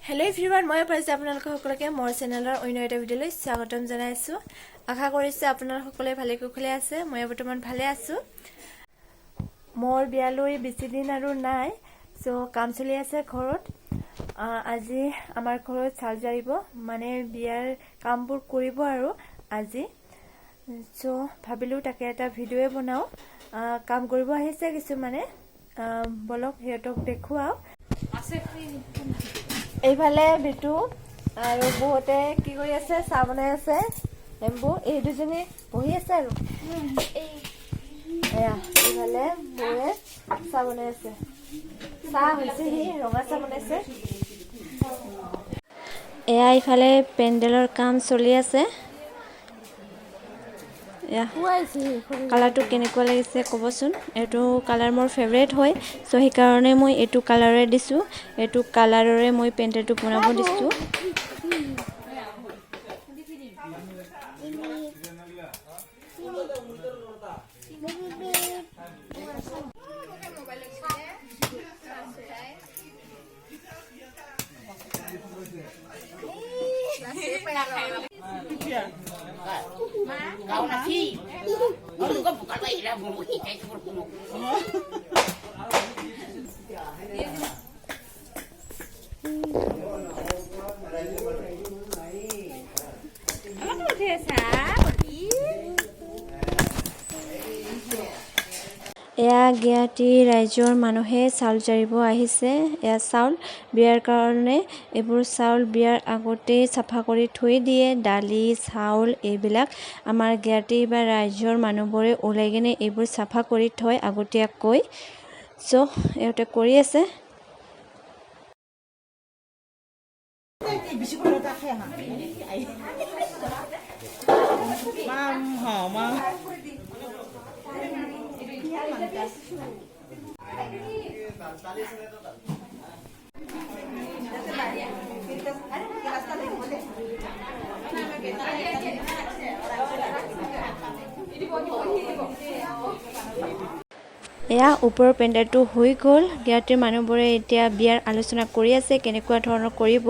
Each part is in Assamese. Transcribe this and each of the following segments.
Hello everyone, মই পাইছে আপোনালোক সকলোকে মোৰ চেনেলৰ অন্য এটা ভিডিঅলৈ স্বাগতম জনাইছো। আশা কৰিছো আপোনালোক সকলোৱে ভালে কুশলে আছে। মই বৰ্তমান ভালে আছো। মোৰ বিয়ালৈ বেছি দিন আৰু নাই, সো কাম চলি আছে ঘৰত। আজি আমাৰ ঘৰত চাল জাৰিব, মানে বিয়াৰ কামবোৰ কৰিব আৰু আজি। সো ভাবিলো তাকে এটা ভিডিঅ বনাও। কাম কৰিব আহিছে কিছু মানে বলক হেতক দেখুৱাও। এইফালে বিটু আৰু বহুতে কি কৰি আছে, চাহ বনাই আছে। এম্বু এই দুজনী বহি আছে আৰু এয়া এইফালে বৌয়ে চাহ বনাই আছে। চাহ হৈছে ৰঙা চাহ বনাইছে। এয়া এইফালে পেণ্ডেলৰ কাম চলি আছে। কালাৰটো কেনেকুৱা লাগিছে ক'বচোন। এইটো কালাৰ মোৰ ফেভৰেট হয়, সো সেইকাৰণে মই এইটো কালাৰে দিছোঁ। এইটো কালাৰৰে মই পেণ্ডেলটো বনাব দিছোঁ। Kau nasi, orang kau bukan baik lah, mau hikai semua. Apa tu desa? এয়া গুৱাহাটী ৰাজ্যৰ মানুহে চাউল জাৰিব আহিছে। এয়া চাউল বিয়াৰ কাৰণে, এইবোৰ চাউল বিয়াৰ আগতে চাফা কৰি থৈ দিয়ে। দালি চাউল এইবিলাক আমাৰ গুৱাহাটী বা ৰাজ্যৰ মানুহবোৰে ওলাই কিনে এইবোৰ চাফা কৰি থয় আগতীয়াকৈ। সো ইহঁতে কৰি আছে। এয়া ওপৰৰ পেণ্ডেলটো হৈ গ'ল। গুৱাহাটীৰ মানুহবোৰে এতিয়া বিয়াৰ আলোচনা কৰি আছে কেনেকুৱা ধৰণৰ কৰিব।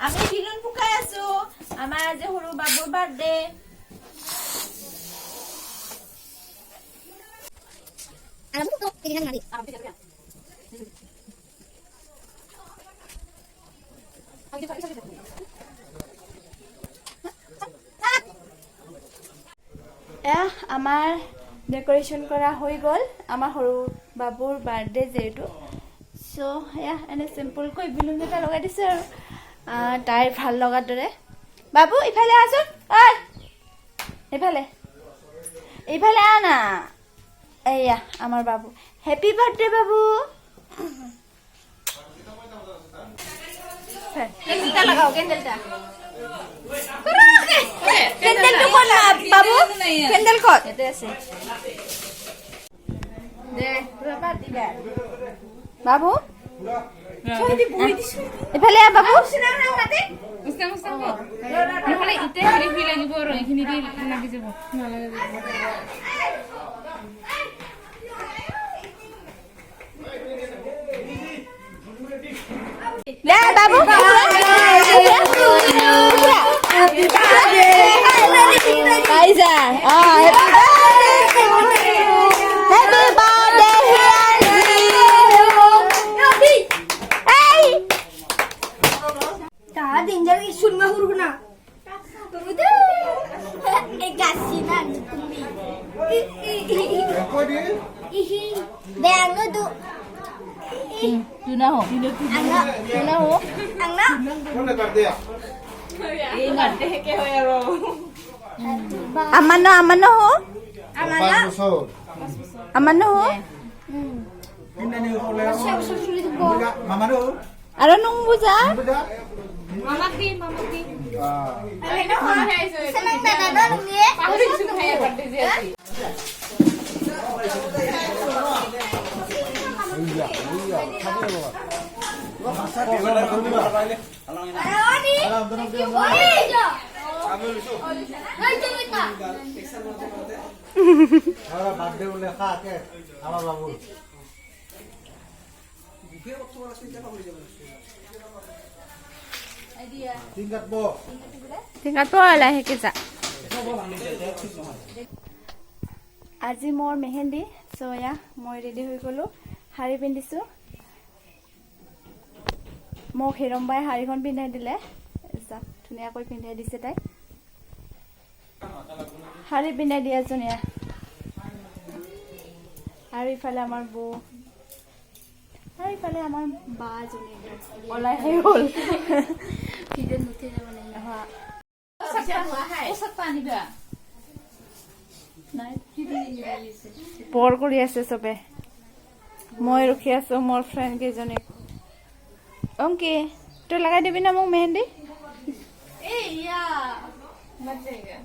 আমি বিলুন ফুকাই আছো। আমাৰ আজি সৰু বাবুৰ বাৰ্থডে। আমাৰ ডেকোৰেশন কৰা হৈ গ'ল, আমাৰ সৰু বাবুৰ বাৰ্থডে যেহেতু। সো এনে চিম্পলকৈ বিলুন এটা লগাই দিছে আৰু তাইৰ ভাল লগাৰ দৰে। বাবু ইফালে আছোন, এইফালে আনা। এয়া আমাৰ বাবু, হেপী বাৰ্থডে বাবু। কেণ্ডেলটা লাগাও, কেণ্ডেলটা। কেণ্ডেলটো ক'ত বাবু? কেণ্ডেল ক'ত? ইয়াতে আছে। বাবু ইফালে বাবু। বাবু Amano ho? Amano ho? Ano nung buza? Mamaki. Senang na nung niya? Parang tingkat po লাহেকে যা আজি মোৰ মেহেন্দি সয়া মই ৰেডি হৈ গলো শাৰী পিন্ধিছো মোক হেৰম্বাই শাৰীখন পিন্ধাই দিলে ধুনীয়াকৈ পিন্ধাই দিছে তাই শাৰী পিন্ধাই দিয়া জুনিয়া আৰু ইফালে আমাৰ বৌ আৰু ইফালে আমাৰ বা জনী ওলাই হৈ গ'ল ভিডিঅ' নুঠি যাব নাই হা ওচৰত পানী দিয়া নাই বৰ কৰি আছে চবে মই ৰখি আছো মোৰ ফ্ৰেণ্ড কেইজনীক অংকি তই লগাই দিবি না মোক মেহেন্দি এয়া বাজেগা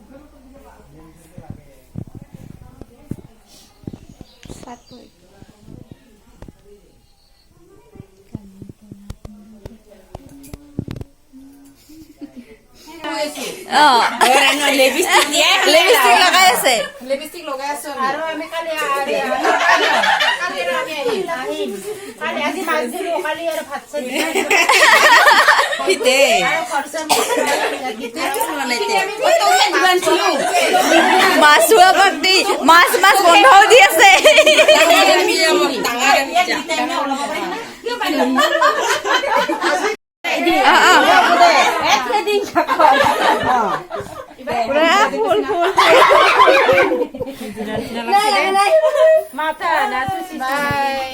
সাতকৈ লিপষ্টিক লগাই আছে আৰু আমি কালি আজি মাছ দিলো কালি আৰু ভাত চাই মাছো আমাক দি মাছ মাছ বন্ধও দি আছে ফুল ফুল মাথা নাচু বাই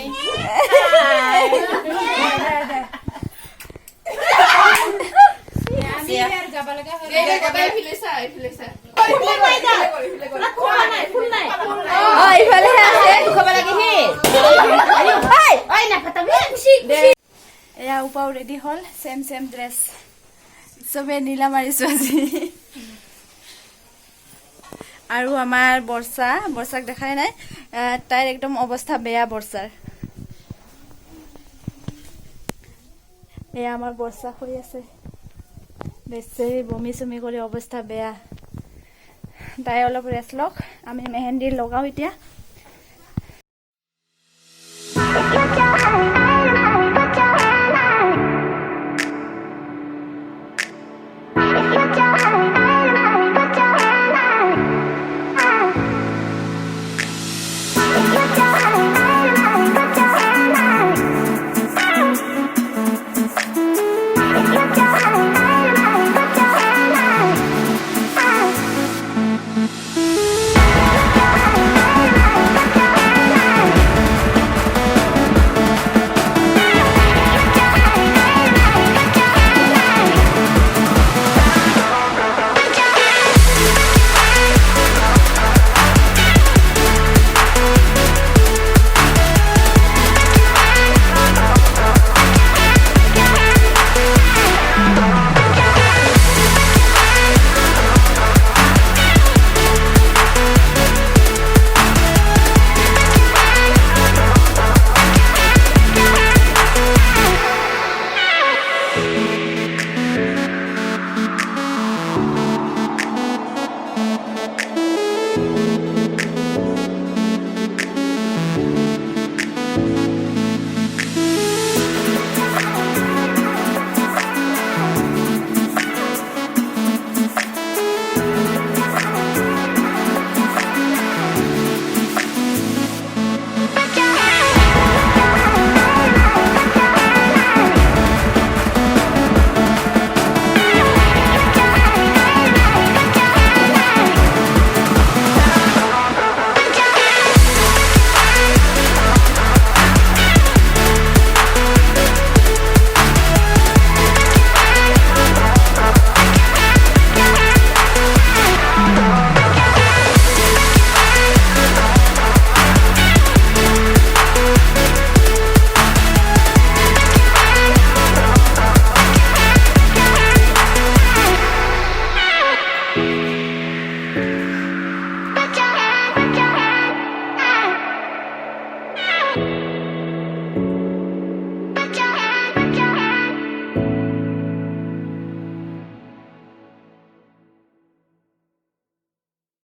এয়া উপাও ৰেডি হল সেম সেম ড্ৰেছ চবে নীলা মাৰিছো আজি আৰু আমাৰ বৰ্ষাক দেখাই নাই তাইৰ একদম অৱস্থা বেয়া বৰ্ষাৰ এয়া আমাৰ বৰ্ষা হৈ আছে বেছি বমি চমি কৰি অৱস্থা বেয়া তাই অলপ ৰেষ্ট লওক আমি মেহেন্দি লগাও এতিয়া